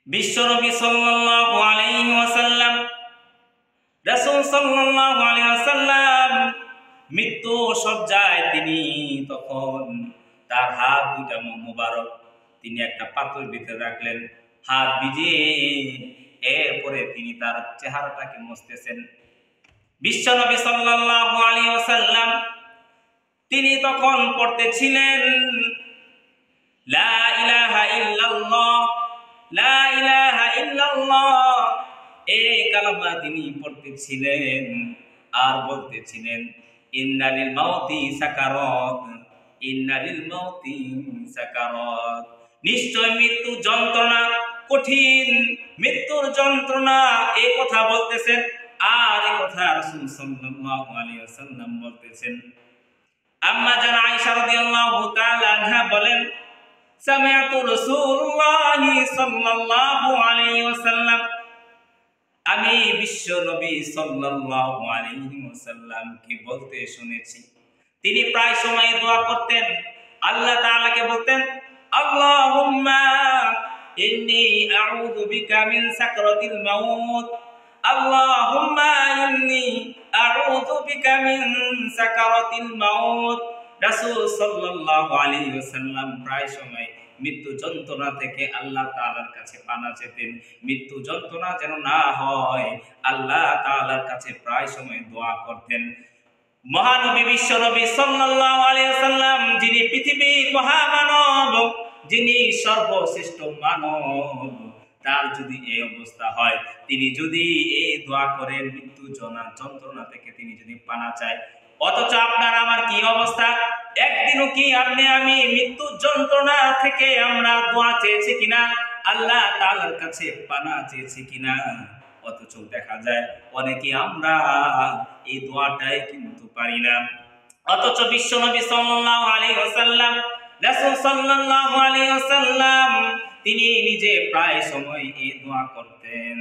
বিশ্বনবী সাল্লাল্লাহু আলাইহি ওয়াসাল্লাম, রাসূল সাল্লাল্লাহু আলাইহি ওয়াসাল্লাম মৃত্যু সজ্জায় তিনি তখন তার হাত দুটা মোবারক তিনি একটা পাত্রের ভিতরে রাখলেন, হাত ভিজিয়ে এরপরে তিনি তার চেহারাটাকে মুছতেছেন। বিশ্বনবী সাল্লাল্লাহু আলাইহি ওয়াসাল্লাম তিনি তখন পড়তেছিলেন লা ইলাহা ইল্লাল্লাহ, লা ইলাহা ইল্লাল্লাহ, এই কালেমা তিনি পড়তেছিলেন আর বলতেছিলেন ইন্না লিল মাউতি সাকারাত, ইন্না লিল মাউতি সাকারাত, নিশ্চয় মৃত্যু যন্ত্রণা কঠিন, মৃত্যুর যন্ত্রণা, এই কথা বলতেছেন। আর এই কথা রাসূল সাল্লাল্লাহু আলাইহি ওয়াসাল্লাম বলতেছেন। আম্মা জান আয়েশা রাদিয়াল্লাহু তাআলা আনহা বলেন, সামিআতু রাসূলুল্লাহি সাল্লাল্লাহু আলাইহি ওয়াসাল্লাম, আমি বিশ্ব নবী সাল্লাল্লাহু আলাইহি ওয়াসাল্লামকে বলতে শুনেছি, তিনি প্রায় সময় দোয়া করতেন, আল্লাহ তাআলাকে বলতেন আল্লাহুম্মা ইন্নী আউযু বিকা মিন সাকরাতিল মাউত, আল্লাহুম্মা ইন্নী আউযু বিকা মিন সাকরাতিল মাউত। রাসূল সাল্লাল্লাহু আলাইহি ওয়াসাল্লাম প্রায় সময় মৃত্যু যন্ত্রণা থেকে আল্লাহ তাআলার কাছে পানা চেতেন, মৃত্যু যন্ত্রণা যেন না হয় আল্লাহ তাআলার কাছে প্রায় সময় দোয়া করতেন। মহানবী বিশ্বনবী সাল্লাল্লাহু আলাইহি ওয়াসাল্লাম, যিনি পৃথিবীর মহামানব, যিনি সর্বশ্রেষ্ঠ মানব, তার যদি এই অবস্থা হয়, তিনি যদি এই দোয়া করেন মৃত্যু যন্ত্রণা থেকে তিনি যদি পানা চায়, অথচ আপনার আমার কি অবস্থা? একদিনও কি আপনি আমি মৃত্যু যন্ত্রণা থেকে আমরা দোয়া চেয়েছি কিনা, আল্লাহ তাআলার কাছে পানা চেয়েছি কিনা? অথচ দেখা যায় অনেকে আমরা এই দোয়াটাই কিন্তু পারি না। অথচ বিশ্বনবী সাল্লাল্লাহু আলাইহি ওয়াসাল্লাম, রাসূল সাল্লাল্লাহু আলাইহি ওয়াসাল্লাম তিনি নিজে প্রায় সময় এই দোয়া করতেন।